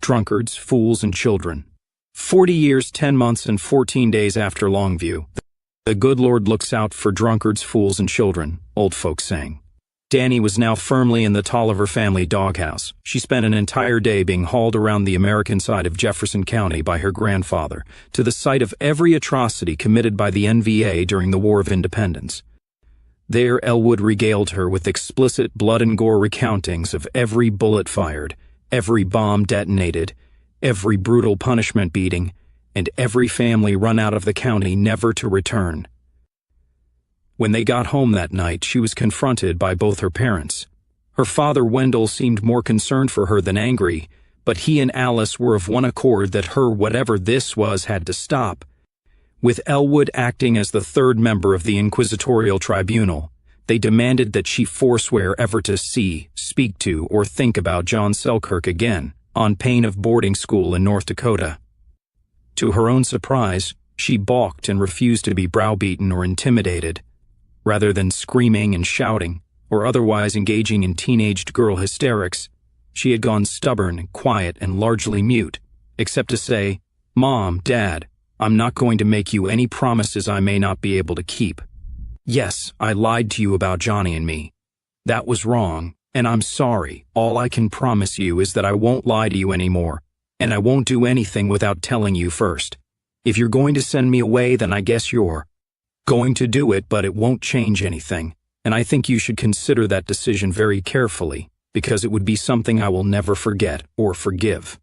Drunkards, Fools, and Children. 40 years, 10 months, and 14 days after Longview, the good Lord looks out for drunkards, fools, and children, old folks sang. Dani was now firmly in the Tolliver family doghouse. She spent an entire day being hauled around the American side of Jefferson County by her grandfather, to the site of every atrocity committed by the NVA during the War of Independence. There, Elwood regaled her with explicit blood and gore recountings of every bullet fired, every bomb detonated, every brutal punishment beating, and every family run out of the county never to return. When they got home that night, she was confronted by both her parents. Her father, Wendell, seemed more concerned for her than angry, but he and Alice were of one accord that her whatever this was had to stop. With Elwood acting as the third member of the inquisitorial tribunal, they demanded that she forswear ever to see, speak to, or think about John Selkirk again, on pain of boarding school in North Dakota. To her own surprise, she balked and refused to be browbeaten or intimidated. Rather than screaming and shouting, or otherwise engaging in teenaged girl hysterics, she had gone stubborn and quiet and largely mute, except to say, "Mom, Dad, I'm not going to make you any promises I may not be able to keep. Yes, I lied to you about Johnny and me. That was wrong, and I'm sorry. All I can promise you is that I won't lie to you anymore, and I won't do anything without telling you first. If you're going to send me away, then I guess you're going to do it, but it won't change anything, and I think you should consider that decision very carefully, because it would be something I will never forget or forgive.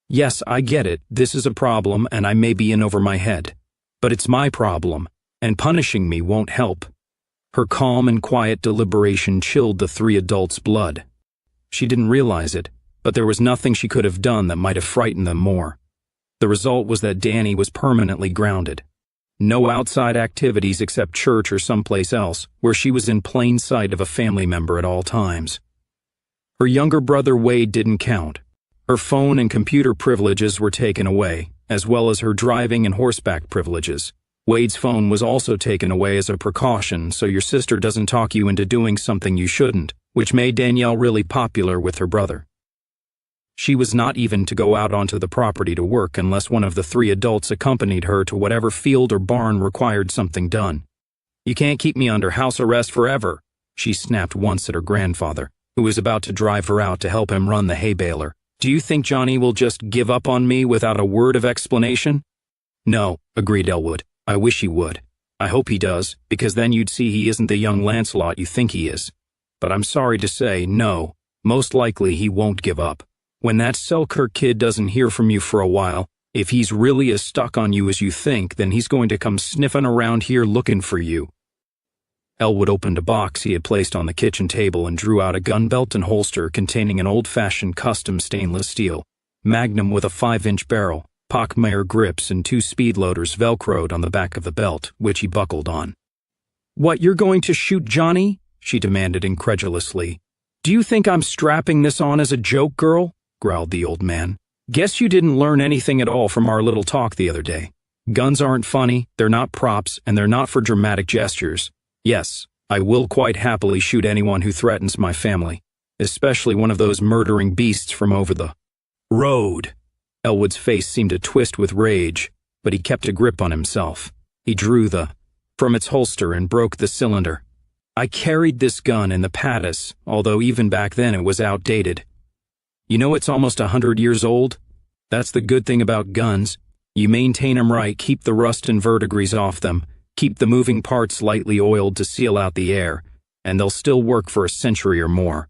Yes, I get it, this is a problem and I may be in over my head, but it's my problem, and punishing me won't help." Her calm and quiet deliberation chilled the three adults' blood. She didn't realize it, but there was nothing she could have done that might have frightened them more. The result was that Dani was permanently grounded. No outside activities except church or someplace else, where she was in plain sight of a family member at all times. Her younger brother Wade didn't count. Her phone and computer privileges were taken away, as well as her driving and horseback privileges. Wade's phone was also taken away as a precaution so your sister doesn't talk you into doing something you shouldn't, which made Danielle really popular with her brother. She was not even to go out onto the property to work unless one of the three adults accompanied her to whatever field or barn required something done. "You can't keep me under house arrest forever," she snapped once at her grandfather, who was about to drive her out to help him run the hay baler. "Do you think Johnny will just give up on me without a word of explanation?" "No," agreed Elwood. "I wish he would. I hope he does, because then you'd see he isn't the young Lancelot you think he is. But I'm sorry to say, no, most likely he won't give up. When that Selkirk kid doesn't hear from you for a while, if he's really as stuck on you as you think, then he's going to come sniffing around here looking for you." Elwood opened a box he had placed on the kitchen table and drew out a gun belt and holster containing an old-fashioned custom stainless steel Magnum with a 5-inch barrel, Pockmeyer grips, and 2 speed loaders velcroed on the back of the belt, which he buckled on. "What, you're going to shoot Johnny?" she demanded incredulously. "Do you think I'm strapping this on as a joke, girl?" growled the old man. "Guess you didn't learn anything at all from our little talk the other day. Guns aren't funny, they're not props, and they're not for dramatic gestures. Yes, I will quite happily shoot anyone who threatens my family, especially one of those murdering beasts from over the road." Elwood's face seemed to twist with rage, but he kept a grip on himself. He drew the from its holster and broke the cylinder. "I carried this gun in the Pattis, although even back then it was outdated. You know it's almost 100 years old? That's the good thing about guns. You maintain 'em right, keep the rust and verdigris off them, keep the moving parts lightly oiled to seal out the air, and they'll still work for a century or more.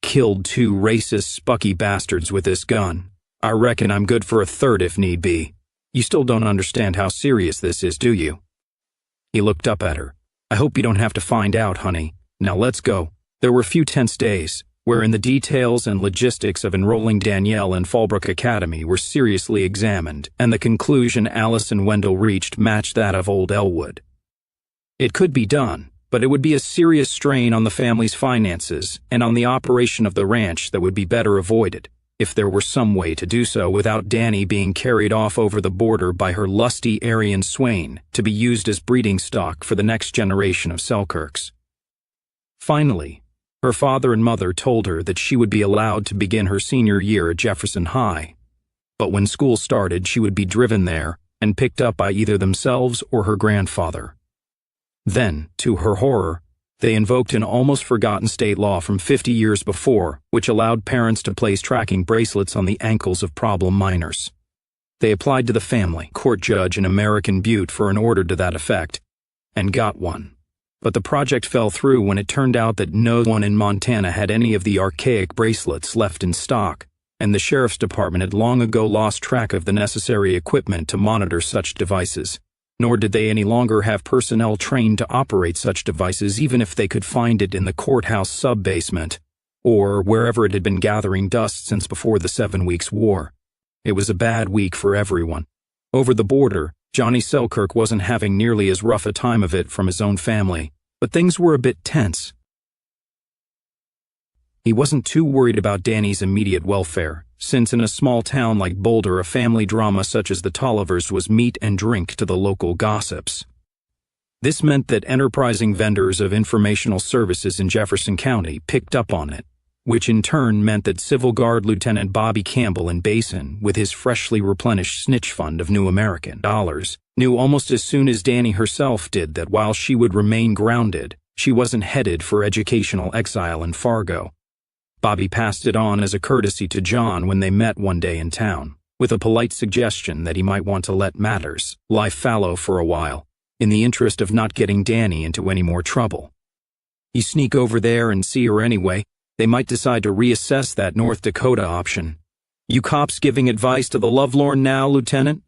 Killed 2 racist, spucky bastards with this gun. I reckon I'm good for a third if need be. You still don't understand how serious this is, do you?" He looked up at her. "I hope you don't have to find out, honey. Now let's go." There were few tense days, wherein the details and logistics of enrolling Danielle in Fallbrook Academy were seriously examined, and the conclusion Alice and Wendell reached matched that of old Elwood. It could be done, but it would be a serious strain on the family's finances and on the operation of the ranch that would be better avoided, if there were some way to do so without Dani being carried off over the border by her lusty Aryan swain to be used as breeding stock for the next generation of Selkirks. Finally, her father and mother told her that she would be allowed to begin her senior year at Jefferson High, But when school started, she would be driven there and picked up by either themselves or her grandfather. Then, to her horror, they invoked an almost forgotten state law from 50 years before, which allowed parents to place tracking bracelets on the ankles of problem minors. They applied to the family court judge in American Butte for an order to that effect, and got one. But the project fell through when it turned out that no one in Montana had any of the archaic bracelets left in stock, and the sheriff's department had long ago lost track of the necessary equipment to monitor such devices. Nor did they any longer have personnel trained to operate such devices, even if they could find it in the courthouse sub-basement, or wherever it had been gathering dust since before the 7 Weeks' War. It was a bad week for everyone. Over the border, Johnny Selkirk wasn't having nearly as rough a time of it from his own family, but things were a bit tense. He wasn't too worried about Danny's immediate welfare, since in a small town like Boulder, a family drama such as the Tollivers was meat and drink to the local gossips. This meant that enterprising vendors of informational services in Jefferson County picked up on it, which in turn meant that Civil Guard Lieutenant Bobby Campbell in Basin, with his freshly replenished snitch fund of new American dollars, knew almost as soon as Danny herself did that while she would remain grounded, she wasn't headed for educational exile in Fargo. Bobby passed it on as a courtesy to John when they met one day in town, with a polite suggestion that he might want to let matters lie fallow for a while, in the interest of not getting Danny into any more trouble. You sneak over there and see her anyway. They might decide to reassess that North Dakota option. You cops giving advice to the lovelorn now, Lieutenant?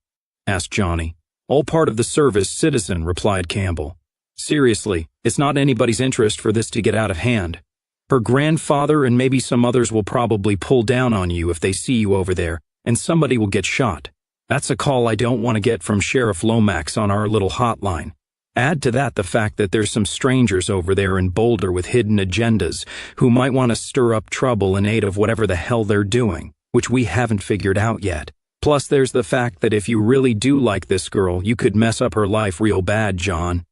Asked Johnny. All part of the service, citizen, replied Campbell. Seriously, it's not anybody's interest for this to get out of hand. Her grandfather and maybe some others will probably pull down on you if they see you over there, and somebody will get shot. That's a call I don't want to get from Sheriff Lomax on our little hotline. Add to that the fact that there's some strangers over there in Boulder with hidden agendas who might want to stir up trouble in aid of whatever the hell they're doing, which we haven't figured out yet. Plus there's the fact that if you really do like this girl, you could mess up her life real bad, John.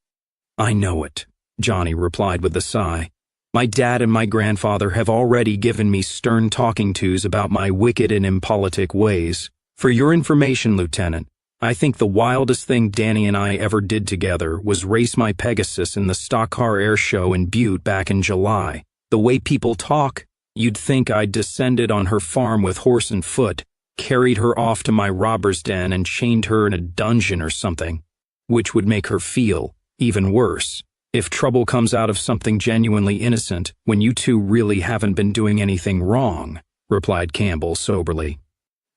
I know it, Johnny replied with a sigh. My dad and my grandfather have already given me stern talking tos about my wicked and impolitic ways. For your information, Lieutenant, I think the wildest thing Danny and I ever did together was race my Pegasus in the stock car air show in Butte back in July. The way people talk, you'd think I'd descended on her farm with horse and foot, carried her off to my robber's den and chained her in a dungeon or something, which would make her feel even worse. If trouble comes out of something genuinely innocent when you two really haven't been doing anything wrong, replied Campbell soberly.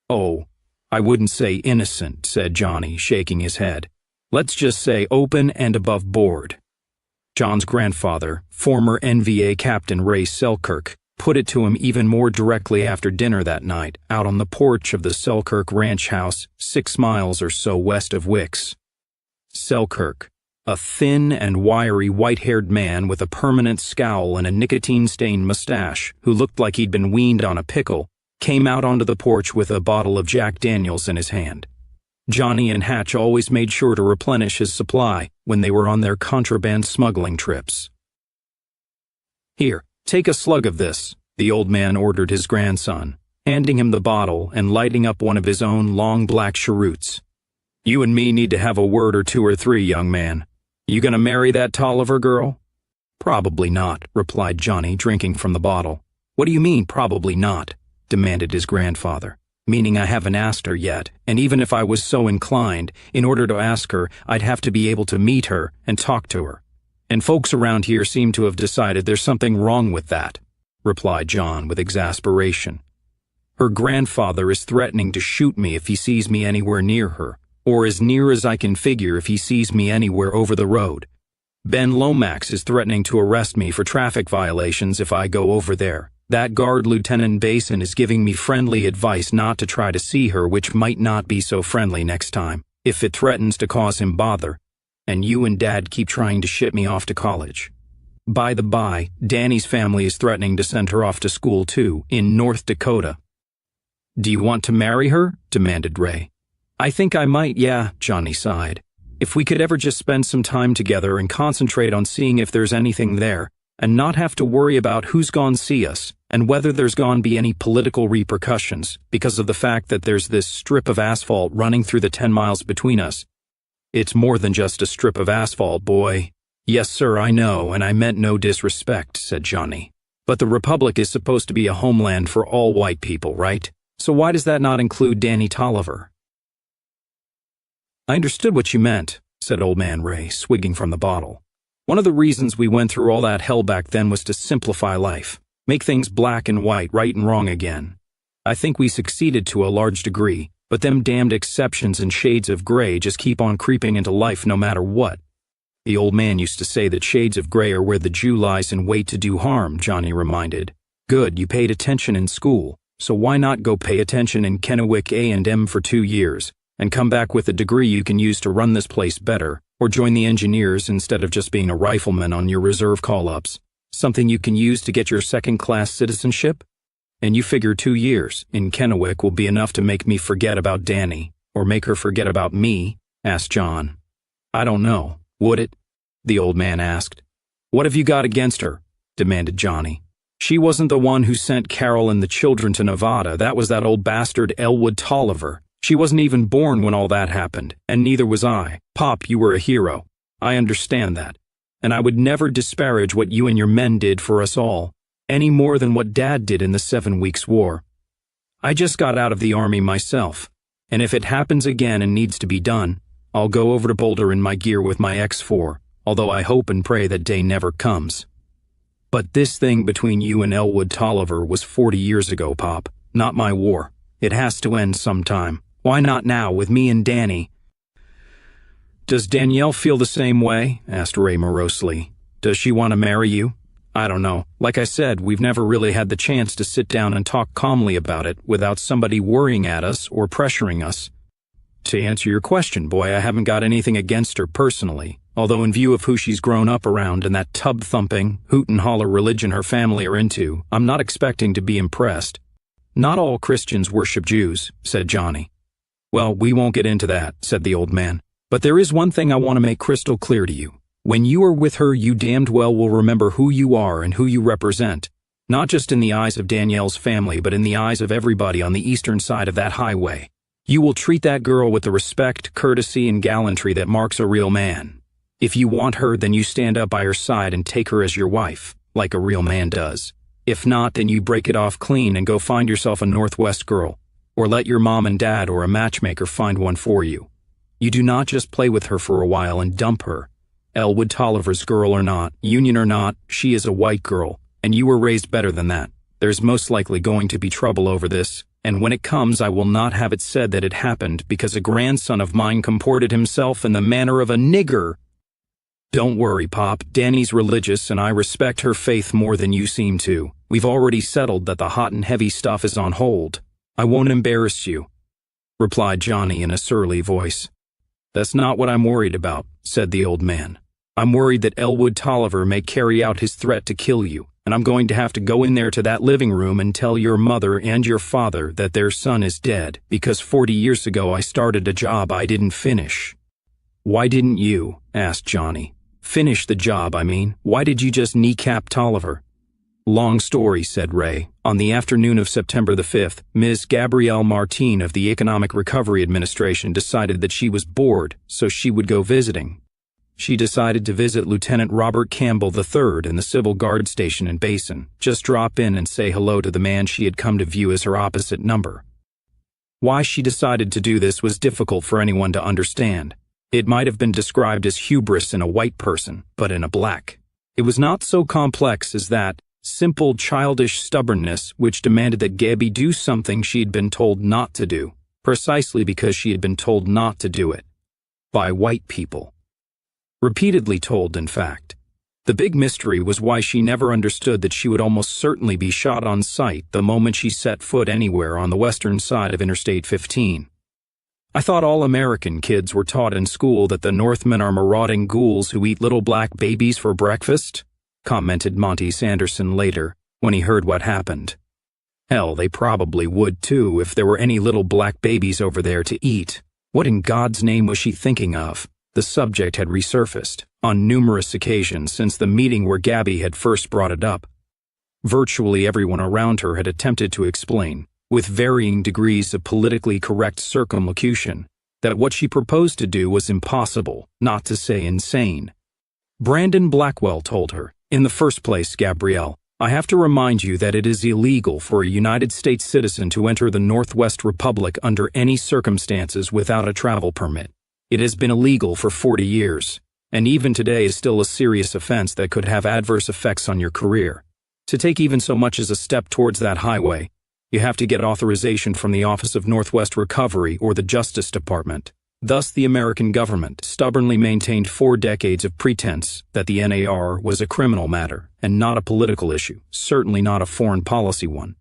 Oh, I wouldn't say innocent, said Johnny, shaking his head. Let's just say open and above board. John's grandfather, former NVA Captain Ray Selkirk, put it to him even more directly after dinner that night, out on the porch of the Selkirk Ranch House, 6 miles or so west of Wicks. Selkirk, a thin and wiry white-haired man with a permanent scowl and a nicotine-stained mustache, who looked like he'd been weaned on a pickle, came out onto the porch with a bottle of Jack Daniels in his hand. Johnny and Hatch always made sure to replenish his supply when they were on their contraband smuggling trips. Here, take a slug of this, the old man ordered his grandson, handing him the bottle and lighting up one of his own long black cheroots. You and me need to have a word or two or three, young man. You gonna marry that Tolliver girl? Probably not, replied Johnny, drinking from the bottle. What do you mean, probably not? Demanded his grandfather. Meaning I haven't asked her yet, and even if I was so inclined, in order to ask her, I'd have to be able to meet her and talk to her. And folks around here seem to have decided there's something wrong with that, replied John with exasperation. Her grandfather is threatening to shoot me if he sees me anywhere near her, or as near as I can figure if he sees me anywhere over the road. Ben Lomax is threatening to arrest me for traffic violations if I go over there. That guard Lieutenant Basin is giving me friendly advice not to try to see her, which might not be so friendly next time, if it threatens to cause him bother. And you and Dad keep trying to ship me off to college. By the by, Danny's family is threatening to send her off to school too, in North Dakota. Do you want to marry her? Demanded Ray. I think I might, yeah, Johnny sighed. If we could ever just spend some time together and concentrate on seeing if there's anything there, and not have to worry about who's gone see us and whether there's gone be any political repercussions because of the fact that there's this strip of asphalt running through the 10 miles between us. It's more than just a strip of asphalt, boy. Yes, sir, I know, and I meant no disrespect, said Johnny. But the Republic is supposed to be a homeland for all white people, right? So why does that not include Danny Tolliver? I understood what you meant, said Old Man Ray, swigging from the bottle. One of the reasons we went through all that hell back then was to simplify life, make things black and white, right and wrong again. I think we succeeded to a large degree, but them damned exceptions and shades of gray just keep on creeping into life no matter what. The old man used to say that shades of gray are where the Jew lies in wait to do harm, Johnny reminded. Good, you paid attention in school, so why not go pay attention in Kennewick A&M for 2 years, and come back with a degree you can use to run this place better, or join the engineers instead of just being a rifleman on your reserve call-ups, something you can use to get your second-class citizenship? And you figure 2 years in Kennewick will be enough to make me forget about Danny, or make her forget about me? Asked John. I don't know, would it? The old man asked. What have you got against her? Demanded Johnny. She wasn't the one who sent Carol and the children to Nevada. That was that old bastard Elwood Tolliver. She wasn't even born when all that happened, and neither was I. Pop, you were a hero. I understand that. And I would never disparage what you and your men did for us all, any more than what Dad did in the 7 Weeks' War. I just got out of the Army myself, and if it happens again and needs to be done, I'll go over to Boulder in my gear with my X4, although I hope and pray that day never comes. But this thing between you and Elwood Tolliver was 40 years ago, Pop, not my war. It has to end sometime. Why not now, with me and Danny? Does Danielle feel the same way? Asked Ray morosely. Does she want to marry you? I don't know. Like I said, we've never really had the chance to sit down and talk calmly about it without somebody worrying at us or pressuring us. To answer your question, boy, I haven't got anything against her personally, although in view of who she's grown up around and that tub-thumping, hoot-and-holler religion her family are into, I'm not expecting to be impressed. Not all Christians worship Jews, said Johnny. Well, we won't get into that, said the old man. But there is one thing I want to make crystal clear to you. When you are with her, you damned well will remember who you are and who you represent, not just in the eyes of Danielle's family, but in the eyes of everybody on the eastern side of that highway. You will treat that girl with the respect, courtesy, and gallantry that marks a real man. If you want her, then you stand up by her side and take her as your wife, like a real man does. If not, then you break it off clean and go find yourself a Northwest girl, or let your mom and dad or a matchmaker find one for you. You do not just play with her for a while and dump her. Elwood Tolliver's girl or not, union or not, she is a white girl, and you were raised better than that. There's most likely going to be trouble over this, and when it comes, I will not have it said that it happened because a grandson of mine comported himself in the manner of a nigger. Don't worry, Pop. Danny's religious, and I respect her faith more than you seem to. We've already settled that the hot and heavy stuff is on hold. I won't embarrass you, replied Johnny in a surly voice. That's not what I'm worried about, said the old man. I'm worried that Elwood Tolliver may carry out his threat to kill you, and I'm going to have to go in there to that living room and tell your mother and your father that their son is dead because 40 years ago I started a job I didn't finish. Why didn't you? Asked Johnny. Finish the job, I mean. Why did you just kneecap Tolliver? Long story, said Ray. On the afternoon of September the 5th, Ms. Gabrielle Martin of the Economic Recovery Administration decided that she was bored, so she would go visiting. She decided to visit Lieutenant Robert Campbell III in the Civil Guard station in Basin, just drop in and say hello to the man she had come to view as her opposite number. Why she decided to do this was difficult for anyone to understand. It might have been described as hubris in a white person, but in a black. It was not so complex as that. Simple, childish stubbornness which demanded that Gabby do something she had been told not to do, precisely because she had been told not to do it. By white people. Repeatedly told, in fact. The big mystery was why she never understood that she would almost certainly be shot on sight the moment she set foot anywhere on the western side of Interstate 15. I thought all American kids were taught in school that the Northmen are marauding ghouls who eat little black babies for breakfast, commented Monty Sanderson later, when he heard what happened. Hell, they probably would too if there were any little black babies over there to eat. What in God's name was she thinking of? The subject had resurfaced on numerous occasions since the meeting where Gabby had first brought it up. Virtually everyone around her had attempted to explain, with varying degrees of politically correct circumlocution, that what she proposed to do was impossible, not to say insane. Brandon Blackwell told her, "In the first place, Gabrielle, I have to remind you that it is illegal for a United States citizen to enter the Northwest Republic under any circumstances without a travel permit. It has been illegal for 40 years, and even today is still a serious offense that could have adverse effects on your career. To take even so much as a step towards that highway, you have to get authorization from the Office of Northwest Recovery or the Justice Department." Thus, the American government stubbornly maintained 4 decades of pretense that the NAR was a criminal matter and not a political issue, certainly not a foreign policy one.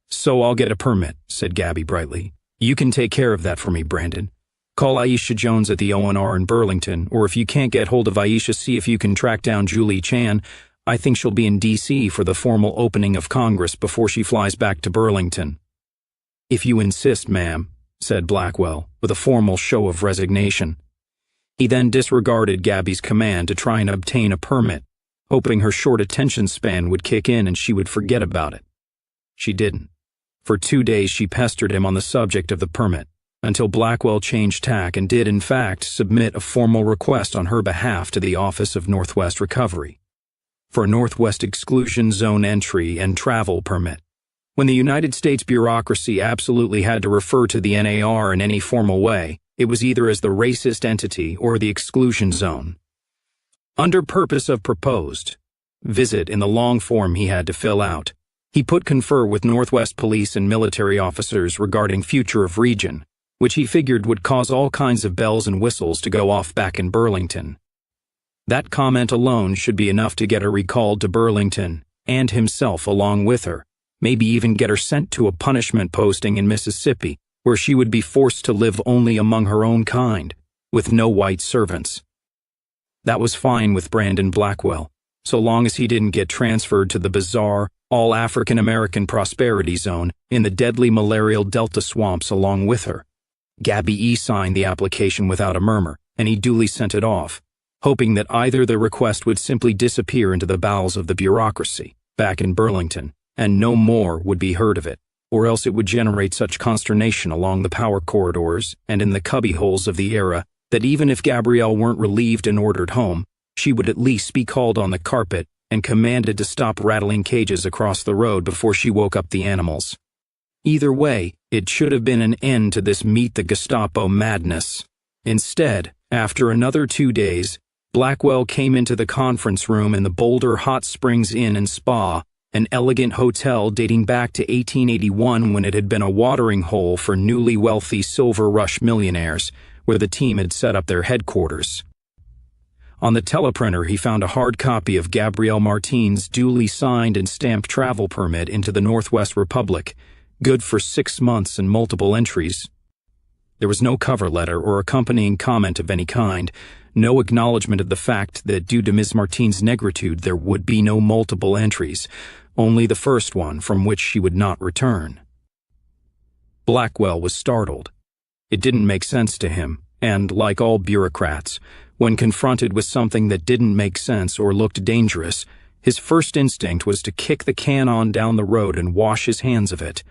"So I'll get a permit," said Gabby brightly. "You can take care of that for me, Brandon. Call Aisha Jones at the ONR in Burlington, or if you can't get hold of Aisha, see if you can track down Julie Chan. I think she'll be in D.C. for the formal opening of Congress before she flies back to Burlington." "If you insist, ma'am," said Blackwell, with a formal show of resignation. He then disregarded Gabby's command to try and obtain a permit, hoping her short attention span would kick in and she would forget about it. She didn't. For 2 days she pestered him on the subject of the permit, until Blackwell changed tack and did in fact submit a formal request on her behalf to the Office of Northwest Recovery for a Northwest Exclusion Zone entry and travel permit. When the United States bureaucracy absolutely had to refer to the NAR in any formal way, it was either as the racist entity or the exclusion zone. Under purpose of proposed visit in the long form he had to fill out, he put confer with Northwest police and military officers regarding future of region, which he figured would cause all kinds of bells and whistles to go off back in Burlington. That comment alone should be enough to get her recalled to Burlington, and himself along with her, maybe even get her sent to a punishment posting in Mississippi, where she would be forced to live only among her own kind, with no white servants. That was fine with Brandon Blackwell, so long as he didn't get transferred to the bizarre, all-African-American prosperity zone in the deadly malarial delta swamps along with her. Gabby signed the application without a murmur, and he duly sent it off, hoping that either the request would simply disappear into the bowels of the bureaucracy, back in Burlington, and no more would be heard of it, or else it would generate such consternation along the power corridors and in the cubbyholes of the era that even if Gabrielle weren't relieved and ordered home, she would at least be called on the carpet and commanded to stop rattling cages across the road before she woke up the animals. Either way, it should have been an end to this meet the Gestapo madness. Instead, after another 2 days, Blackwell came into the conference room in the Boulder Hot Springs Inn and Spa, an elegant hotel dating back to 1881 when it had been a watering hole for newly wealthy Silver Rush millionaires, where the team had set up their headquarters. On the teleprinter, he found a hard copy of Gabrielle Martin's duly signed and stamped travel permit into the Northwest Republic, good for 6 months and multiple entries. There was no cover letter or accompanying comment of any kind, no acknowledgement of the fact that due to Ms. Martin's negritude there would be no multiple entries, only the first one from which she would not return. Blackwell was startled. It didn't make sense to him, and, like all bureaucrats, when confronted with something that didn't make sense or looked dangerous, his first instinct was to kick the can on down the road and wash his hands of it,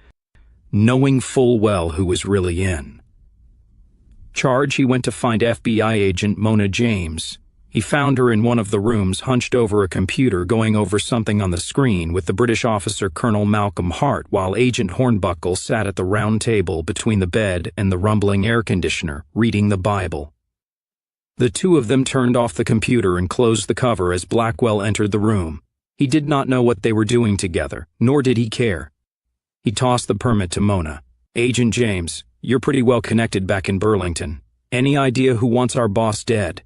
knowing full well who was really in charge. He went to find FBI agent Mona James. He found her in one of the rooms, hunched over a computer going over something on the screen with the British officer Colonel Malcolm Hart, while Agent Hornbuckle sat at the round table between the bed and the rumbling air conditioner, reading the Bible. The two of them turned off the computer and closed the cover as Blackwell entered the room. He did not know what they were doing together, nor did he care. He tossed the permit to Mona. "Agent James, you're pretty well connected back in Burlington. Any idea who wants our boss dead?"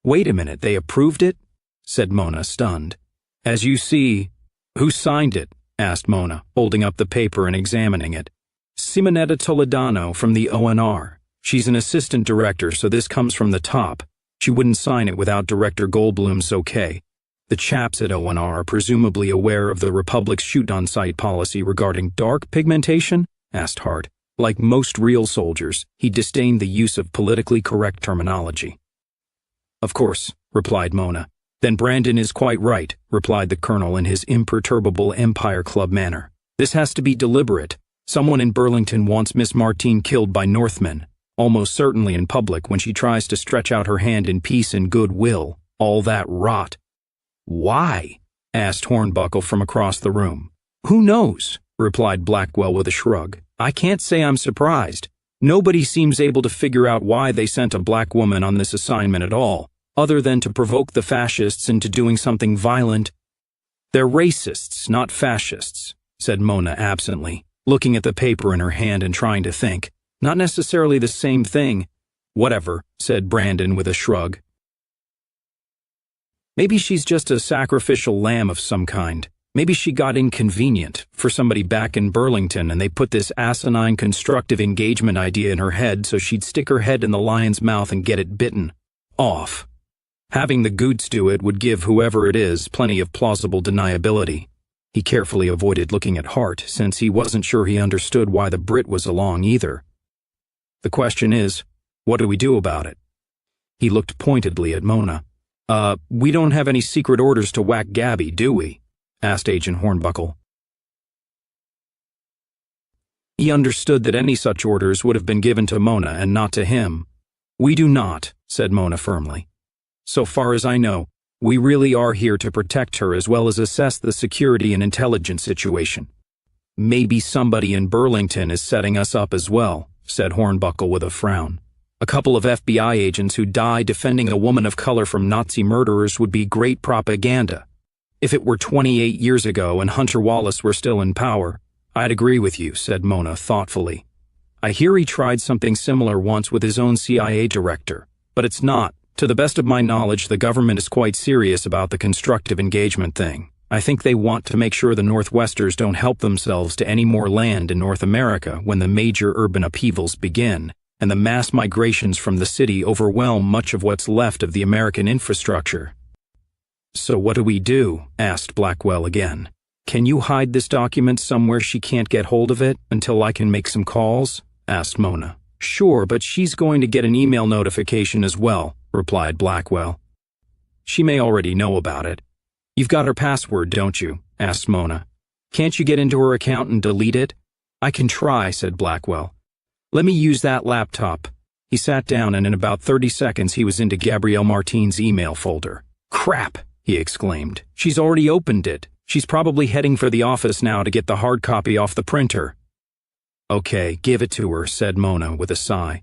"Wait a minute, they approved it?" said Mona, stunned. "As you see—" "Who signed it?" asked Mona, holding up the paper and examining it. "Simonetta Toledano from the ONR. She's an assistant director, so this comes from the top. She wouldn't sign it without Director Goldblum's okay. The chaps at ONR are presumably aware of the Republic's shoot-on-sight policy regarding dark pigmentation?" asked Hart. Like most real soldiers, he disdained the use of politically correct terminology. "Of course," replied Mona. "Then Brandon is quite right," replied the colonel in his imperturbable Empire Club manner. "This has to be deliberate. Someone in Burlington wants Miss Martine killed by Northmen, almost certainly in public when she tries to stretch out her hand in peace and goodwill. All that rot." "Why?" asked Hornbuckle from across the room. "Who knows?" replied Blackwell with a shrug. "I can't say I'm surprised. Nobody seems able to figure out why they sent a black woman on this assignment at all, other than to provoke the fascists into doing something violent." "They're racists, not fascists," said Mona absently, looking at the paper in her hand and trying to think. "Not necessarily the same thing." "Whatever," said Brandon with a shrug. "Maybe she's just a sacrificial lamb of some kind. Maybe she got inconvenient for somebody back in Burlington and they put this asinine constructive engagement idea in her head so she'd stick her head in the lion's mouth and get it bitten off. Having the Goots do it would give whoever it is plenty of plausible deniability." He carefully avoided looking at Hart since he wasn't sure he understood why the Brit was along either. "The question is, what do we do about it?" He looked pointedly at Mona. We don't have any secret orders to whack Gabby, do we?" asked Agent Hornbuckle. He understood that any such orders would have been given to Mona and not to him. "We do not," said Mona firmly. "So far as I know, we really are here to protect her as well as assess the security and intelligence situation." "Maybe somebody in Burlington is setting us up as well," said Hornbuckle with a frown. "A couple of FBI agents who die defending a woman of color from Nazi murderers would be great propaganda. If it were 28 years ago and Hunter Wallace were still in power, I'd agree with you," said Mona thoughtfully. "I hear he tried something similar once with his own CIA director, but it's not. To the best of my knowledge, the government is quite serious about the constructive engagement thing. I think they want to make sure the Northwesters don't help themselves to any more land in North America when the major urban upheavals begin, and the mass migrations from the city overwhelm much of what's left of the American infrastructure." "So what do we do?" asked Blackwell again. "Can you hide this document somewhere she can't get hold of it until I can make some calls?" asked Mona. "Sure, but she's going to get an email notification as well," replied Blackwell. "She may already know about it." "You've got her password, don't you?" asked Mona. "Can't you get into her account and delete it?" "I can try," said Blackwell. "Let me use that laptop." He sat down and in about 30 seconds he was into Gabrielle Martine's email folder. "Crap!" he exclaimed. "She's already opened it. She's probably heading for the office now to get the hard copy off the printer." "Okay, give it to her," said Mona with a sigh.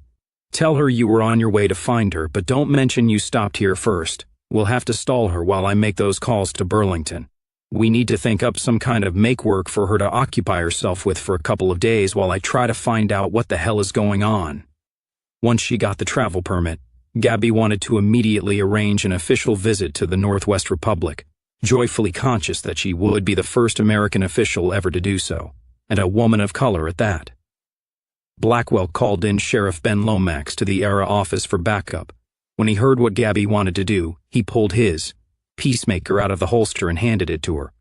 "Tell her you were on your way to find her, but don't mention you stopped here first. We'll have to stall her while I make those calls to Burlington. We need to think up some kind of make-work for her to occupy herself with for a couple of days while I try to find out what the hell is going on." Once she got the travel permit, Gabby wanted to immediately arrange an official visit to the Northwest Republic, joyfully conscious that she would be the first American official ever to do so, and a woman of color at that. Blackwell called in Sheriff Ben Lomax to the ERA office for backup. When he heard what Gabby wanted to do, he pulled his peacemaker out of the holster and handed it to her.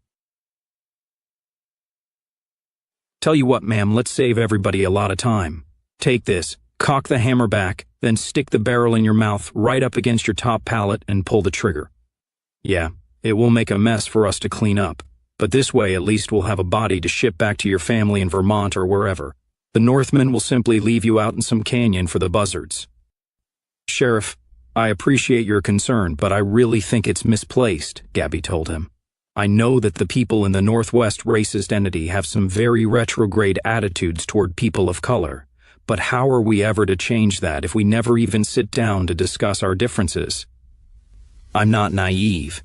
"Tell you what, ma'am, let's save everybody a lot of time. Take this, cock the hammer back, then stick the barrel in your mouth right up against your top palate and pull the trigger. Yeah, it will make a mess for us to clean up, but this way at least we'll have a body to ship back to your family in Vermont or wherever. The Northmen will simply leave you out in some canyon for the buzzards." "Sheriff, I appreciate your concern, but I really think it's misplaced," Gabby told him. "I know that the people in the Northwest racist entity have some very retrograde attitudes toward people of color, but how are we ever to change that if we never even sit down to discuss our differences? I'm not naive.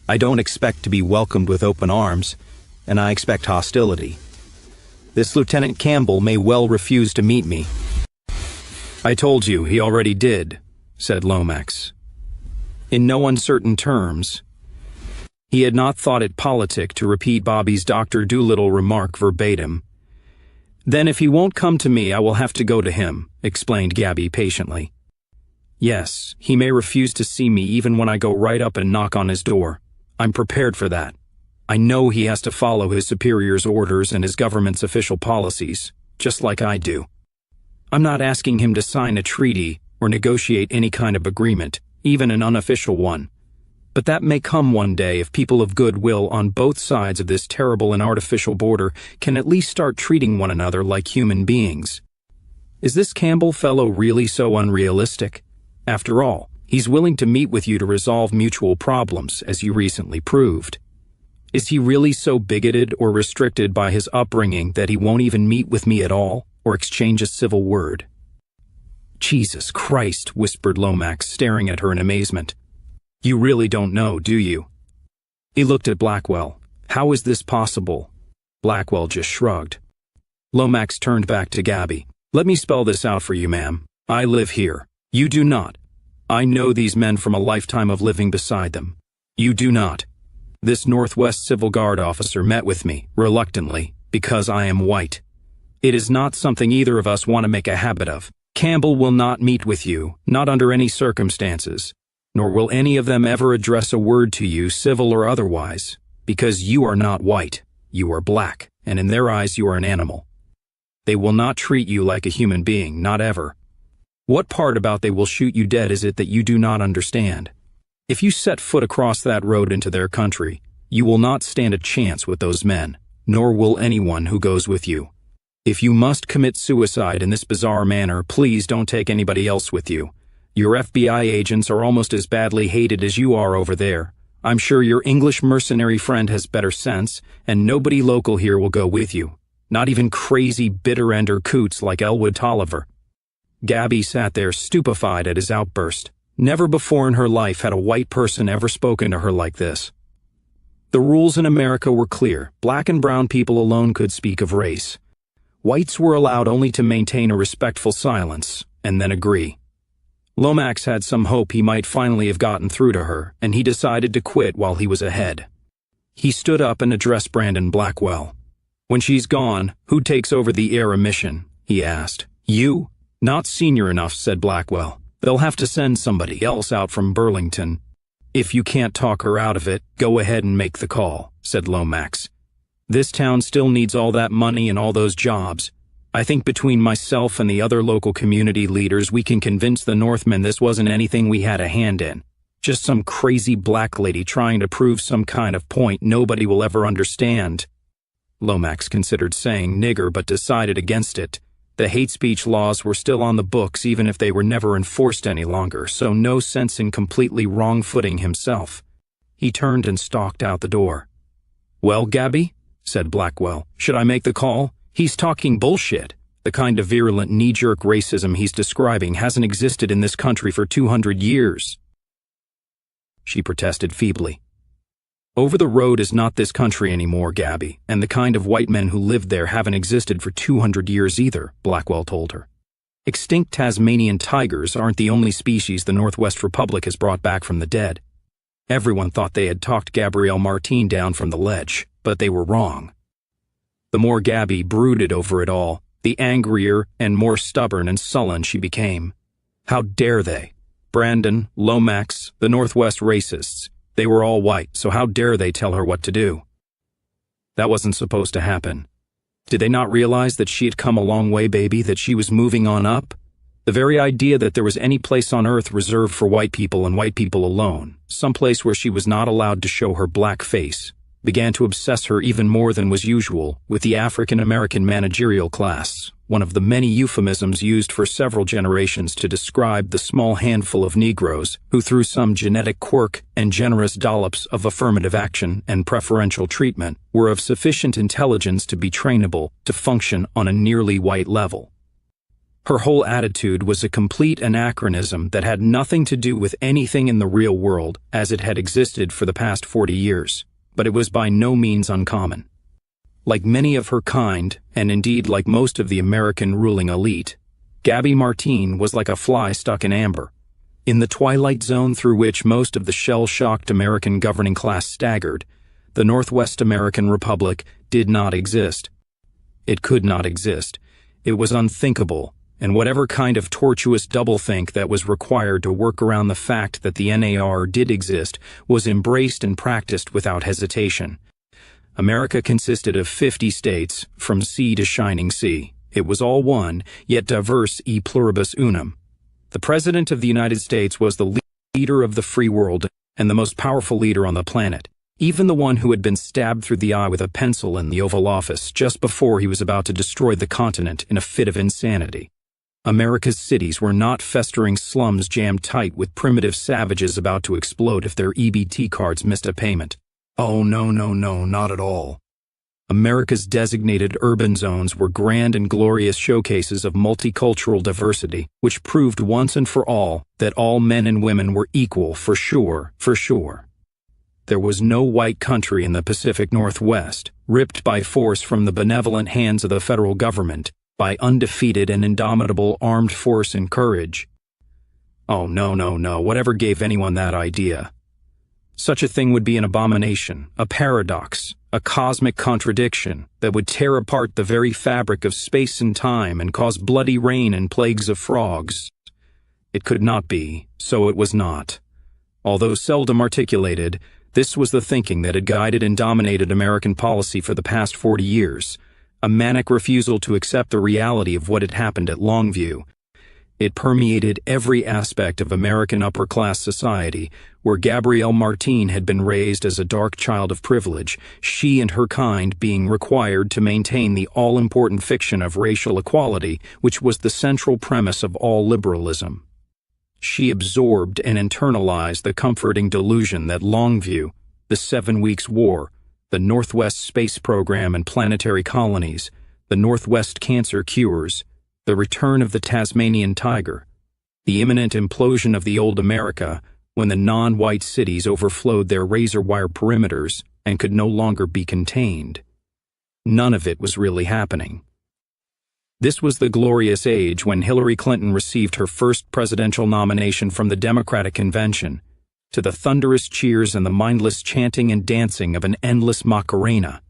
I don't expect to be welcomed with open arms, and I expect hostility. This Lieutenant Campbell may well refuse to meet me." "I told you he already did," said Lomax. In no uncertain terms. He had not thought it politic to repeat Bobby's Dr. Doolittle remark verbatim. "Then if he won't come to me, I will have to go to him," explained Gabby patiently. "Yes, he may refuse to see me even when I go right up and knock on his door. I'm prepared for that. I know he has to follow his superior's orders and his government's official policies, just like I do. I'm not asking him to sign a treaty or negotiate any kind of agreement, even an unofficial one. But that may come one day if people of goodwill on both sides of this terrible and artificial border can at least start treating one another like human beings. Is this Campbell fellow really so unrealistic? After all, he's willing to meet with you to resolve mutual problems, as you recently proved. Is he really so bigoted or restricted by his upbringing that he won't even meet with me at all or exchange a civil word? Jesus Christ, whispered Lomax, staring at her in amazement. You really don't know, do you? He looked at Blackwell. How is this possible? Blackwell just shrugged. Lomax turned back to Gabby. Let me spell this out for you, ma'am. I live here. You do not. I know these men from a lifetime of living beside them. You do not. This Northwest Civil Guard officer met with me, reluctantly, because I am white. It is not something either of us want to make a habit of. Campbell will not meet with you, not under any circumstances, nor will any of them ever address a word to you, civil or otherwise, because you are not white, you are black, and in their eyes you are an animal. They will not treat you like a human being, not ever. What part about they will shoot you dead is it that you do not understand? If you set foot across that road into their country, you will not stand a chance with those men, nor will anyone who goes with you. If you must commit suicide in this bizarre manner, please don't take anybody else with you. Your FBI agents are almost as badly hated as you are over there. I'm sure your English mercenary friend has better sense, and nobody local here will go with you. Not even crazy bitter-ender coots like Elwood Tolliver. Gabby sat there stupefied at his outburst. Never before in her life had a white person ever spoken to her like this. The rules in America were clear. Black and brown people alone could speak of race. Whites were allowed only to maintain a respectful silence, and then agree. Lomax had some hope he might finally have gotten through to her, and he decided to quit while he was ahead. He stood up and addressed Brandon Blackwell. When she's gone, who takes over the air mission? He asked. You? Not senior enough, said Blackwell. They'll have to send somebody else out from Burlington. If you can't talk her out of it, go ahead and make the call, said Lomax. This town still needs all that money and all those jobs. I think between myself and the other local community leaders, we can convince the Northmen this wasn't anything we had a hand in. Just some crazy black lady trying to prove some kind of point nobody will ever understand. Lomax considered saying nigger but decided against it. The hate speech laws were still on the books even if they were never enforced any longer, so no sense in completely wrong-footing himself. He turned and stalked out the door. Well, Gabby, said Blackwell, should I make the call? He's talking bullshit. The kind of virulent knee-jerk racism he's describing hasn't existed in this country for 200 years. She protested feebly. Over the road is not this country anymore, Gabby, and the kind of white men who lived there haven't existed for 200 years either, Blackwell told her. Extinct Tasmanian tigers aren't the only species the Northwest Republic has brought back from the dead. Everyone thought they had talked Gabrielle Martine down from the ledge, but they were wrong. The more Gabby brooded over it all, the angrier and more stubborn and sullen she became. How dare they? Brandon, Lomax, the Northwest racists. They were all white, so how dare they tell her what to do? That wasn't supposed to happen. Did they not realize that she had come a long way, baby, that she was moving on up? The very idea that there was any place on earth reserved for white people and white people alone, some place where she was not allowed to show her black face, began to obsess her even more than was usual with the African-American managerial class, one of the many euphemisms used for several generations to describe the small handful of Negroes who, through some genetic quirk and generous dollops of affirmative action and preferential treatment, were of sufficient intelligence to be trainable to function on a nearly white level. Her whole attitude was a complete anachronism that had nothing to do with anything in the real world as it had existed for the past 40 years, but it was by no means uncommon. Like many of her kind, and indeed like most of the American ruling elite, Gabby Martine was like a fly stuck in amber, in the twilight zone through which most of the shell-shocked American governing class staggered. The Northwest American Republic did not exist. It could not exist. It was unthinkable, and whatever kind of tortuous doublethink that was required to work around the fact that the NAR did exist was embraced and practiced without hesitation. America consisted of 50 states, from sea to shining sea, It was all one, yet diverse e pluribus unum. The President of the United States was the leader of the free world and the most powerful leader on the planet, even the one who had been stabbed through the eye with a pencil in the Oval Office just before he was about to destroy the continent in a fit of insanity. America's cities were not festering slums jammed tight with primitive savages about to explode if their EBT cards missed a payment. Oh, no, not at all. America's designated urban zones were grand and glorious showcases of multicultural diversity, which proved once and for all that all men and women were equal for sure. There was no white country in the Pacific Northwest, ripped by force from the benevolent hands of the federal government, by undefeated and indomitable armed force and courage. Oh, no, whatever gave anyone that idea? Such a thing would be an abomination, a paradox, a cosmic contradiction that would tear apart the very fabric of space and time and cause bloody rain and plagues of frogs. It could not be, so it was not. Although seldom articulated, this was the thinking that had guided and dominated American policy for the past 40 years, a manic refusal to accept the reality of what had happened at Longview. It permeated every aspect of American upper-class society, where Gabrielle Martine had been raised as a dark child of privilege, she and her kind being required to maintain the all-important fiction of racial equality, which was the central premise of all liberalism. She absorbed and internalized the comforting delusion that Longview, the 7 Weeks' War, the Northwest Space Program and planetary colonies, the Northwest cancer cures, the return of the Tasmanian tiger, the imminent implosion of the old America when the non-white cities overflowed their razor-wire perimeters and could no longer be contained. None of it was really happening. This was the glorious age when Hillary Clinton received her first presidential nomination from the Democratic Convention, to the thunderous cheers and the mindless chanting and dancing of an endless Macarena.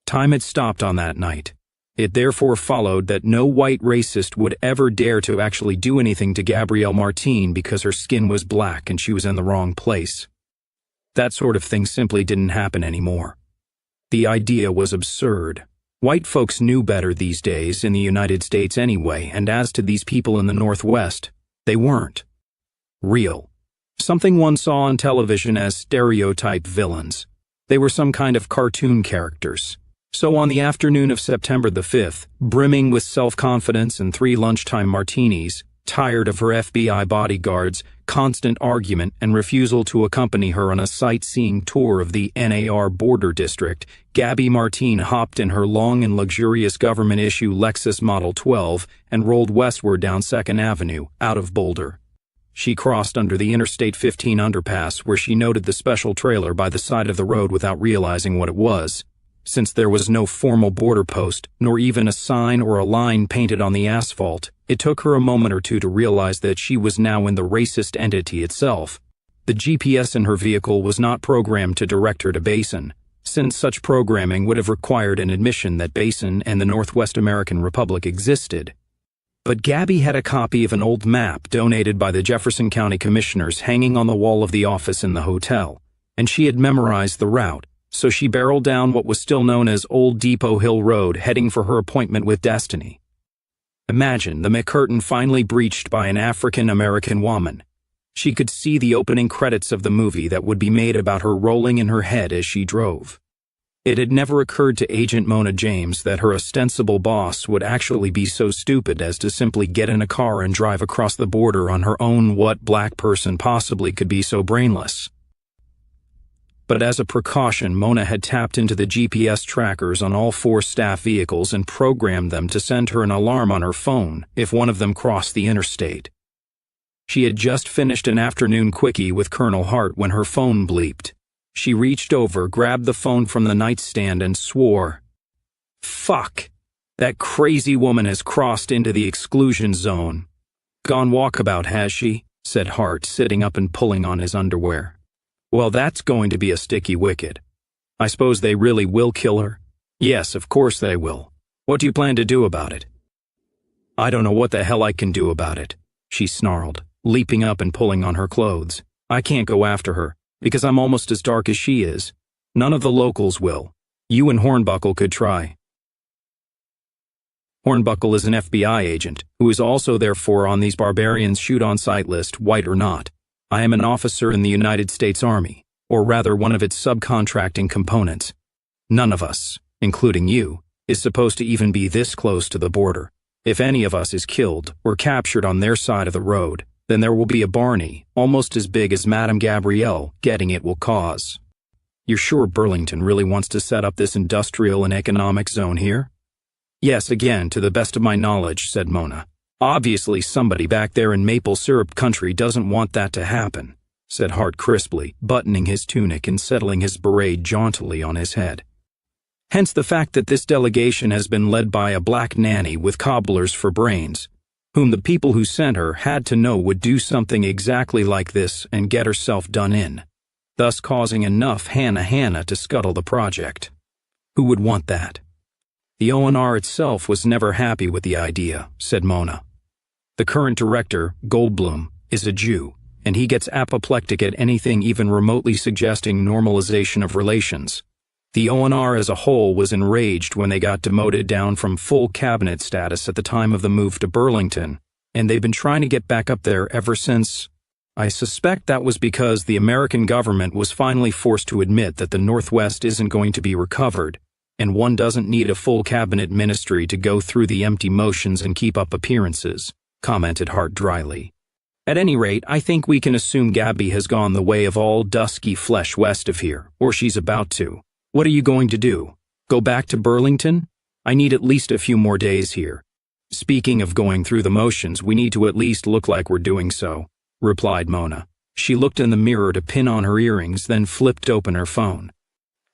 Time had stopped on that night. It therefore followed that no white racist would ever dare to actually do anything to Gabrielle Martine because her skin was black and she was in the wrong place. That sort of thing simply didn't happen anymore. The idea was absurd. White folks knew better these days in the United States anyway, and as to these people in the Northwest, they weren't real. Something one saw on television as stereotype villains. They were some kind of cartoon characters. So on the afternoon of September the 5th, brimming with self-confidence and 3 lunchtime martinis, tired of her FBI bodyguards, constant argument, and refusal to accompany her on a sightseeing tour of the NAR border district, Gabby Martine hopped in her long and luxurious government-issue Lexus Model 12 and rolled westward down 2nd Avenue, out of Boulder. She crossed under the Interstate 15 underpass where she noted the special trailer by the side of the road without realizing what it was. Since there was no formal border post, nor even a sign or a line painted on the asphalt, it took her a moment or two to realize that she was now in the racist entity itself. The GPS in her vehicle was not programmed to direct her to Basin, since such programming would have required an admission that Basin and the Northwest American Republic existed. But Gabby had a copy of an old map donated by the Jefferson County Commissioners hanging on the wall of the office in the hotel, and she had memorized the route. So she barreled down what was still known as Old Depot Hill Road, heading for her appointment with Destiny. Imagine the McCurtain finally breached by an African-American woman. She could see the opening credits of the movie that would be made about her rolling in her head as she drove. It had never occurred to Agent Mona James that her ostensible boss would actually be so stupid as to simply get in a car and drive across the border on her own. What black person possibly could be so brainless? But as a precaution, Mona had tapped into the GPS trackers on all 4 staff vehicles and programmed them to send her an alarm on her phone if one of them crossed the interstate. She had just finished an afternoon quickie with Colonel Hart when her phone bleeped. She reached over, grabbed the phone from the nightstand, and swore, "Fuck! That crazy woman has crossed into the exclusion zone." "Gone walkabout, has she?" said Hart, sitting up and pulling on his underwear. "Well, that's going to be a sticky wicket. I suppose they really will kill her?" "Yes, of course they will. What do you plan to do about it?" "I don't know what the hell I can do about it," she snarled, leaping up and pulling on her clothes. "I can't go after her, because I'm almost as dark as she is. None of the locals will. You and Hornbuckle could try." Hornbuckle is an FBI agent, who is also therefore on these barbarians shoot-on-sight list, white or not. I am an officer in the United States Army, or rather one of its subcontracting components. None of us, including you, is supposed to even be this close to the border. If any of us is killed or captured on their side of the road, then there will be a Barney, almost as big as Madame Gabrielle, getting it will cause. You're sure Burlington really wants to set up this industrial and economic zone here? Yes, again, to the best of my knowledge, said Mona. Obviously somebody back there in maple syrup country doesn't want that to happen, said Hart crisply, buttoning his tunic and settling his beret jauntily on his head. Hence the fact that this delegation has been led by a black nanny with cobblers for brains, whom the people who sent her had to know would do something exactly like this and get herself done in, thus causing enough Hannah to scuttle the project. Who would want that? The ONR itself was never happy with the idea, said Mona. The current director, Goldblum, is a Jew, and he gets apoplectic at anything even remotely suggesting normalization of relations. The ONR as a whole was enraged when they got demoted down from full cabinet status at the time of the move to Burlington, and they've been trying to get back up there ever since. I suspect that was because the American government was finally forced to admit that the Northwest isn't going to be recovered, and one doesn't need a full cabinet ministry to go through the empty motions and keep up appearances, commented Hart dryly. At any rate, I think we can assume Gabby has gone the way of all dusky flesh west of here, or she's about to. What are you going to do? Go back to Burlington? I need at least a few more days here. Speaking of going through the motions, we need to at least look like we're doing so, replied Mona. She looked in the mirror to pin on her earrings, then flipped open her phone.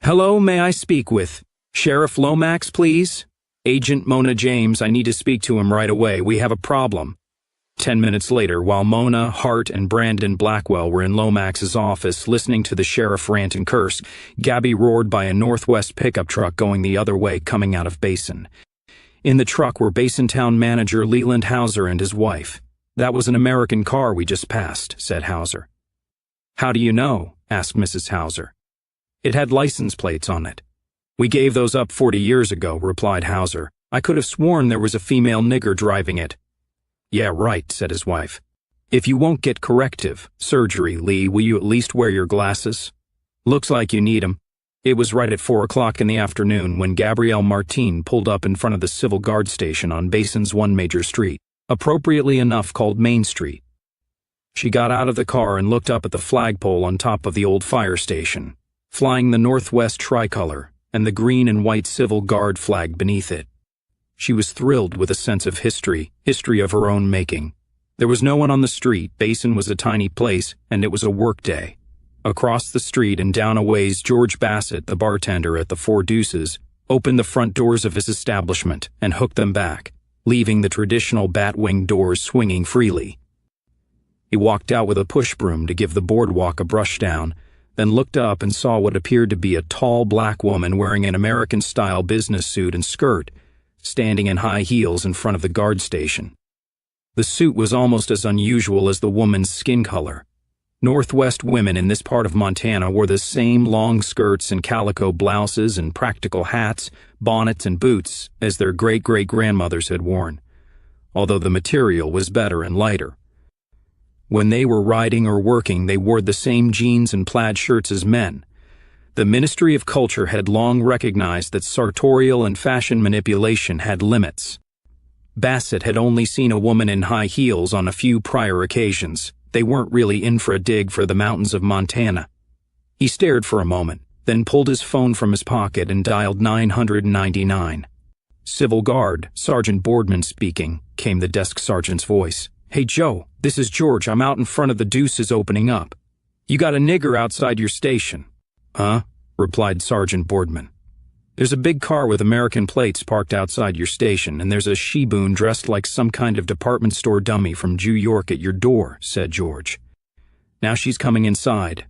Hello, may I speak with Sheriff Lomax, please? Agent Mona James, I need to speak to him right away. We have a problem. 10 minutes later, while Mona, Hart, and Brandon Blackwell were in Lomax's office listening to the sheriff rant and curse, Gabby roared by a Northwest pickup truck going the other way coming out of Basin. In the truck were Basin Town manager Leland Hauser and his wife. That was an American car we just passed, said Hauser. How do you know? Asked Mrs. Hauser. It had license plates on it. We gave those up 40 years ago, replied Hauser. I could have sworn there was a female nigger driving it. Yeah, right, said his wife. If you won't get corrective surgery, Lee, will you at least wear your glasses? Looks like you need 'em. It was right at 4 o'clock in the afternoon when Gabrielle Martin pulled up in front of the Civil Guard station on Basin's one major street, appropriately enough called Main Street. She got out of the car and looked up at the flagpole on top of the old fire station, flying the Northwest tricolor and the green and white Civil Guard flag beneath it. She was thrilled with a sense of history of her own making. There was no one on the street. Basin was a tiny place, and it was a work day. Across the street and down a ways, George Bassett, the bartender at the Four Deuces, opened the front doors of his establishment and hooked them back, leaving the traditional bat-wing doors swinging freely. He walked out with a push broom to give the boardwalk a brush down, then looked up and saw what appeared to be a tall black woman wearing an American-style business suit and skirt, standing in high heels in front of the guard station. The suit was almost as unusual as the woman's skin color. Northwest women in this part of Montana wore the same long skirts and calico blouses and practical hats, bonnets, and boots as their great-great-grandmothers had worn, although the material was better and lighter. When they were riding or working, they wore the same jeans and plaid shirts as men. The Ministry of Culture had long recognized that sartorial and fashion manipulation had limits. Bassett had only seen a woman in high heels on a few prior occasions. They weren't really in for a dig for the mountains of Montana. He stared for a moment, then pulled his phone from his pocket and dialed 999. Civil Guard, Sergeant Boardman speaking, came the desk sergeant's voice. Hey Joe, this is George. I'm out in front of the Deuces opening up. You got a nigger outside your station. Huh? Replied Sergeant Boardman. There's a big car with American plates parked outside your station, and there's a she-boon dressed like some kind of department store dummy from New York at your door, said George. Now she's coming inside.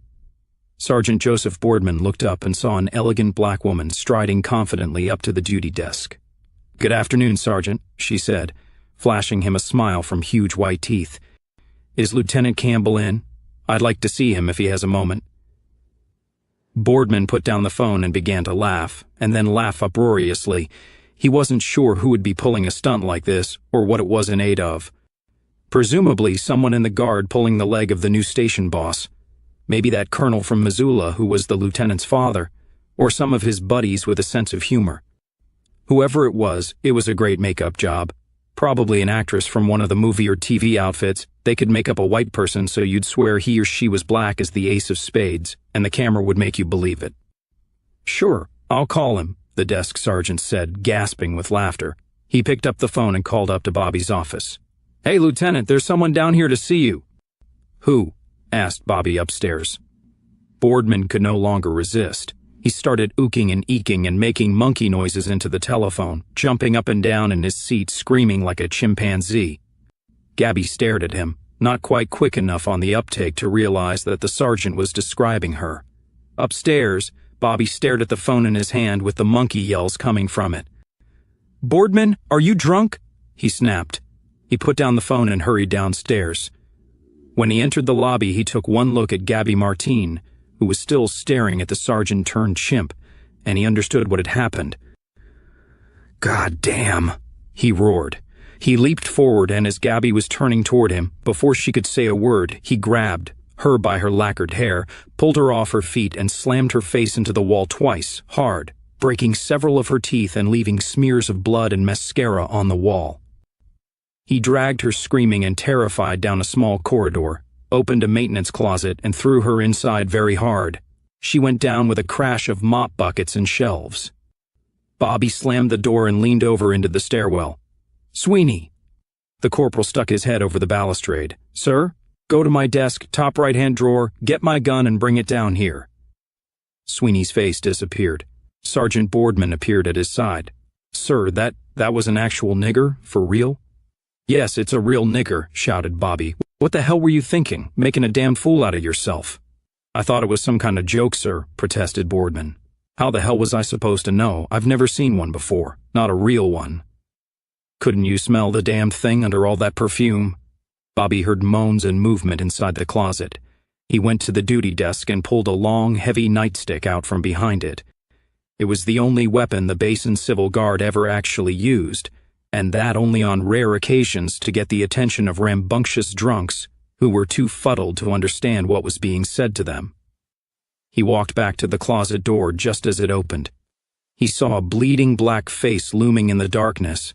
Sergeant Joseph Boardman looked up and saw an elegant black woman striding confidently up to the duty desk. Good afternoon, Sergeant, she said, flashing him a smile from huge white teeth. Is Lieutenant Campbell in? I'd like to see him if he has a moment. Boardman put down the phone and began to laugh, and then laugh uproariously. He wasn't sure who would be pulling a stunt like this or what it was in aid of. Presumably someone in the guard pulling the leg of the new station boss. Maybe that colonel from Missoula who was the lieutenant's father, or some of his buddies with a sense of humor. Whoever it was a great makeup job. Probably an actress from one of the movie or TV outfits. They could make up a white person so you'd swear he or she was black as the ace of spades, and the camera would make you believe it. "Sure, I'll call him," the desk sergeant said, gasping with laughter. He picked up the phone and called up to Bobby's office. "Hey, Lieutenant, there's someone down here to see you." "Who?" asked Bobby upstairs. Boardman could no longer resist. He started ooking and eeking and making monkey noises into the telephone, jumping up and down in his seat, screaming like a chimpanzee. Gabby stared at him, not quite quick enough on the uptake to realize that the sergeant was describing her. Upstairs, Bobby stared at the phone in his hand with the monkey yells coming from it. "Boardman, are you drunk?" he snapped. He put down the phone and hurried downstairs. When he entered the lobby, he took one look at Gabby Martine, who was still staring at the sergeant-turned-chimp, and he understood what had happened. "God damn," he roared. He leaped forward, and as Gabby was turning toward him, before she could say a word, he grabbed her by her lacquered hair, pulled her off her feet, and slammed her face into the wall twice, hard, breaking several of her teeth and leaving smears of blood and mascara on the wall. He dragged her screaming and terrified down a small corridor, opened a maintenance closet, and threw her inside very hard. She went down with a crash of mop buckets and shelves. Bobby slammed the door and leaned over into the stairwell. "Sweeney." The corporal stuck his head over the balustrade. "Sir, go to my desk, top right-hand drawer, get my gun and bring it down here." Sweeney's face disappeared. Sergeant Boardman appeared at his side. "Sir, that was an actual nigger, for real?" "Yes, it's a real nigger," shouted Bobby. "What the hell were you thinking, making a damn fool out of yourself?" "I thought it was some kind of joke, sir," protested Boardman. "How the hell was I supposed to know? I've never seen one before, not a real one." "Couldn't you smell the damn thing under all that perfume?" Bobby heard moans and movement inside the closet. He went to the duty desk and pulled a long, heavy nightstick out from behind it. It was the only weapon the Basin Civil Guard ever actually used, and that only on rare occasions to get the attention of rambunctious drunks who were too fuddled to understand what was being said to them. He walked back to the closet door just as it opened. He saw a bleeding black face looming in the darkness,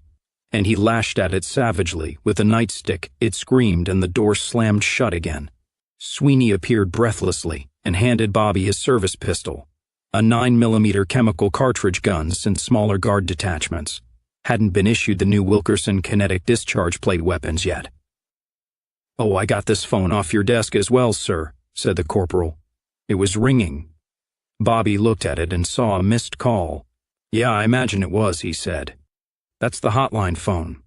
and he lashed at it savagely with a nightstick. It screamed and the door slammed shut again. Sweeney appeared breathlessly and handed Bobby his service pistol, a 9mm chemical cartridge gun since smaller guard detachments hadn't been issued the new Wilkerson kinetic discharge plate weapons yet. "Oh, I got this phone off your desk as well, sir," said the corporal. It was ringing. Bobby looked at it and saw a missed call. "Yeah, I imagine it was," he said. "That's the hotline phone.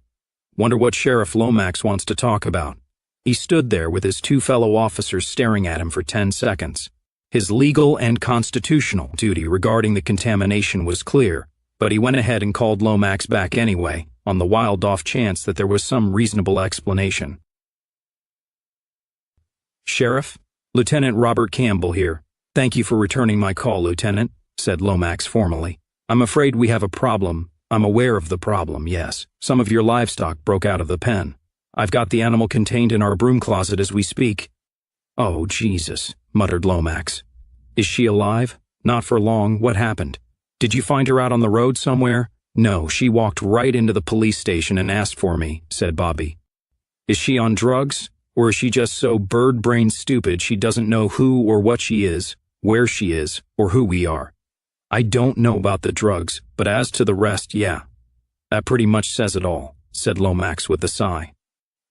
Wonder what Sheriff Lomax wants to talk about." He stood there with his two fellow officers staring at him for 10 seconds. His legal and constitutional duty regarding the contamination was clear, but he went ahead and called Lomax back anyway, on the wild off chance that there was some reasonable explanation. "Sheriff, Lieutenant Robert Campbell here. Thank you for returning my call, Lieutenant," said Lomax formally. "I'm afraid we have a problem. I'm aware of the problem, yes. Some of your livestock broke out of the pen. I've got the animal contained in our broom closet as we speak." "Oh, Jesus," muttered Lomax. "Is she alive?" "Not for long. What happened?" "Did you find her out on the road somewhere?" "No, she walked right into the police station and asked for me," said Bobby. "Is she on drugs? Or is she just so bird-brained stupid she doesn't know who or what she is, where she is, or who we are?" "I don't know about the drugs, but as to the rest, yeah. That pretty much says it all," said Lomax with a sigh.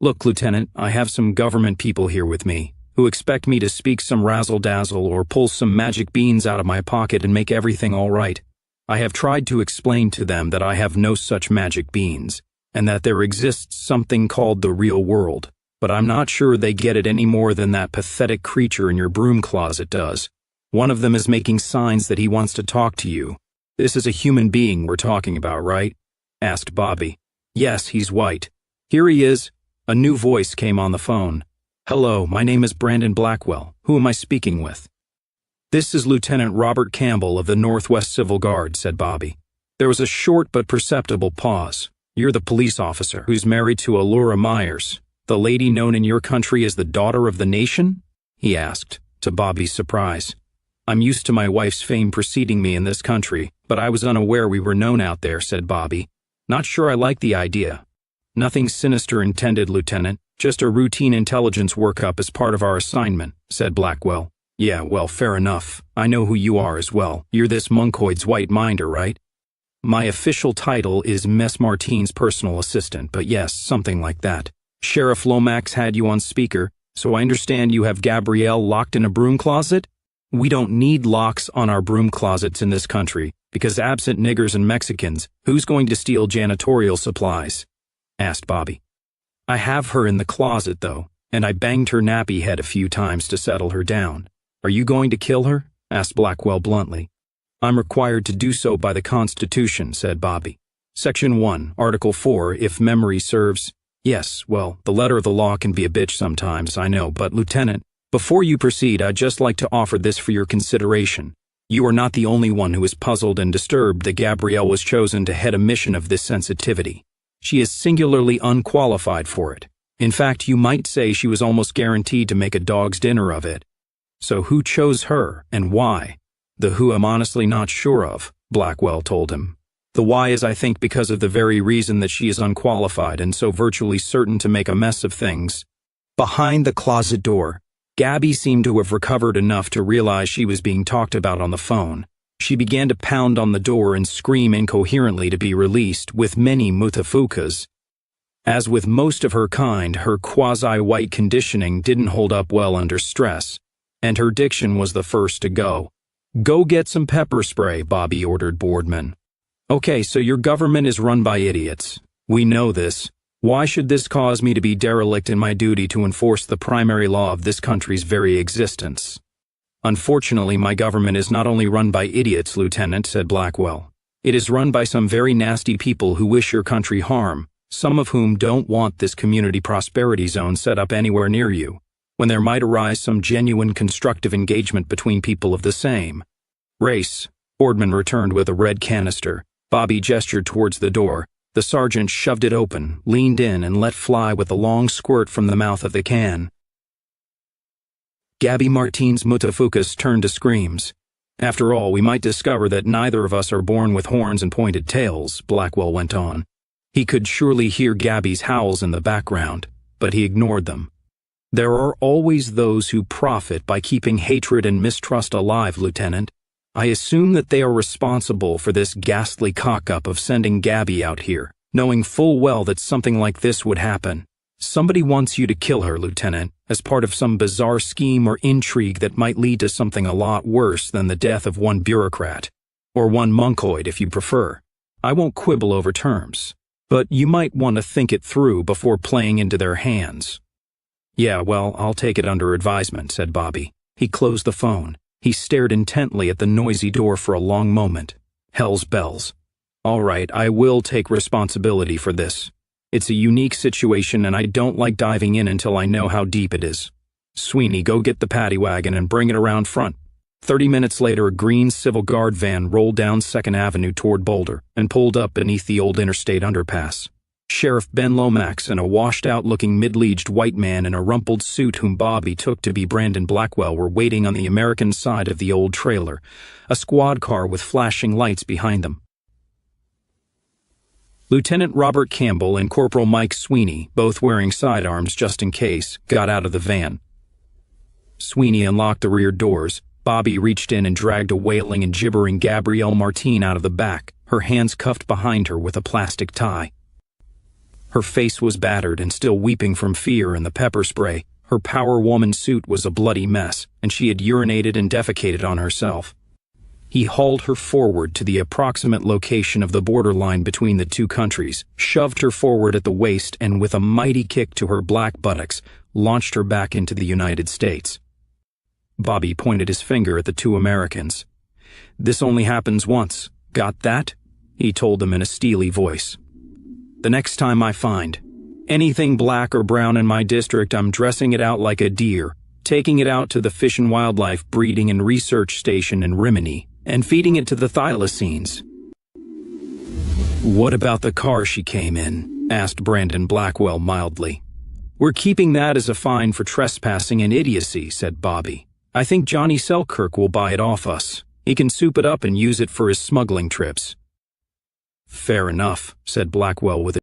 "Look, Lieutenant, I have some government people here with me who expect me to speak some razzle-dazzle or pull some magic beans out of my pocket and make everything all right. I have tried to explain to them that I have no such magic beans, and that there exists something called the real world, but I'm not sure they get it any more than that pathetic creature in your broom closet does. One of them is making signs that he wants to talk to you. This is a human being we're talking about, right?" asked Bobby. "Yes, he's white. Here he is." A new voice came on the phone. "Hello, my name is Brandon Blackwell. Who am I speaking with?" "This is Lieutenant Robert Campbell of the Northwest Civil Guard," said Bobby. There was a short but perceptible pause. You're the police officer who's married to Allura Myers, the lady known in your country as the daughter of the nation? He asked, to Bobby's surprise. I'm used to my wife's fame preceding me in this country, but I was unaware we were known out there, said Bobby. Not sure I like the idea. Nothing sinister intended, Lieutenant. Just a routine intelligence workup as part of our assignment, said Blackwell. Yeah, well, fair enough. I know who you are as well. You're this monkoid's white minder, right? My official title is Mess Martine's personal assistant, but yes, something like that. Sheriff Lomax had you on speaker, so I understand you have Gabrielle locked in a broom closet? We don't need locks on our broom closets in this country, because absent niggers and Mexicans, who's going to steal janitorial supplies? Asked Bobby. I have her in the closet, though, and I banged her nappy head a few times to settle her down. Are you going to kill her? Asked Blackwell bluntly. I'm required to do so by the Constitution, said Bobby. Section 1, Article 4, if memory serves. Yes, well, the letter of the law can be a bitch sometimes, I know, but Lieutenant, before you proceed, I'd just like to offer this for your consideration. You are not the only one who is puzzled and disturbed that Gabrielle was chosen to head a mission of this sensitivity. She is singularly unqualified for it. In fact, you might say she was almost guaranteed to make a dog's dinner of it. So who chose her, and why? The who I'm honestly not sure of, Blackwell told him. The why is, I think, because of the very reason that she is unqualified and so virtually certain to make a mess of things. Behind the closet door, Gabby seemed to have recovered enough to realize she was being talked about on the phone. She began to pound on the door and scream incoherently to be released, with many mutafukas. As with most of her kind, her quasi-white conditioning didn't hold up well under stress, and her diction was the first to go. Go get some pepper spray, Bobby ordered Boardman. Okay, so your government is run by idiots. We know this. Why should this cause me to be derelict in my duty to enforce the primary law of this country's very existence? Unfortunately, my government is not only run by idiots, Lieutenant, said Blackwell. It is run by some very nasty people who wish your country harm, some of whom don't want this community prosperity zone set up anywhere near you, when there might arise some genuine constructive engagement between people of the same race. Boardman returned with a red canister. Bobby gestured towards the door. The sergeant shoved it open, leaned in, and let fly with a long squirt from the mouth of the can. Gabby Martine's mutafukas turned to screams. After all, we might discover that neither of us are born with horns and pointed tails, Blackwell went on. He could surely hear Gabby's howls in the background, but he ignored them. There are always those who profit by keeping hatred and mistrust alive, Lieutenant. I assume that they are responsible for this ghastly cock-up of sending Gabby out here, knowing full well that something like this would happen. Somebody wants you to kill her, Lieutenant, as part of some bizarre scheme or intrigue that might lead to something a lot worse than the death of one bureaucrat. Or one monkoid, if you prefer. I won't quibble over terms, but you might want to think it through before playing into their hands. Yeah, well, I'll take it under advisement, said Bobby. He closed the phone. He stared intently at the noisy door for a long moment. Hell's bells. All right, I will take responsibility for this. It's a unique situation and I don't like diving in until I know how deep it is. Sweeney, go get the paddy wagon and bring it around front. 30 minutes later, a green Civil Guard van rolled down 2nd Avenue toward Boulder and pulled up beneath the old interstate underpass. Sheriff Ben Lomax and a washed-out-looking middle-aged white man in a rumpled suit whom Bobby took to be Brandon Blackwell were waiting on the American side of the old trailer, a squad car with flashing lights behind them. Lieutenant Robert Campbell and Corporal Mike Sweeney, both wearing sidearms just in case, got out of the van. Sweeney unlocked the rear doors. Bobby reached in and dragged a wailing and gibbering Gabrielle Martine out of the back, her hands cuffed behind her with a plastic tie. Her face was battered and still weeping from fear and the pepper spray. Her Power Woman suit was a bloody mess, and she had urinated and defecated on herself. He hauled her forward to the approximate location of the borderline between the two countries, shoved her forward at the waist, and with a mighty kick to her black buttocks, launched her back into the United States. Bobby pointed his finger at the two Americans. This only happens once. Got that? He told them in a steely voice. The next time I find anything black or brown in my district, I'm dressing it out like a deer, taking it out to the Fish and Wildlife Breeding and Research Station in Rimini, and feeding it to the thylacines. What about the car she came in? Asked Brandon Blackwell mildly. We're keeping that as a fine for trespassing and idiocy, said Bobby. I think Johnny Selkirk will buy it off us. He can soup it up and use it for his smuggling trips. Fair enough, said Blackwell with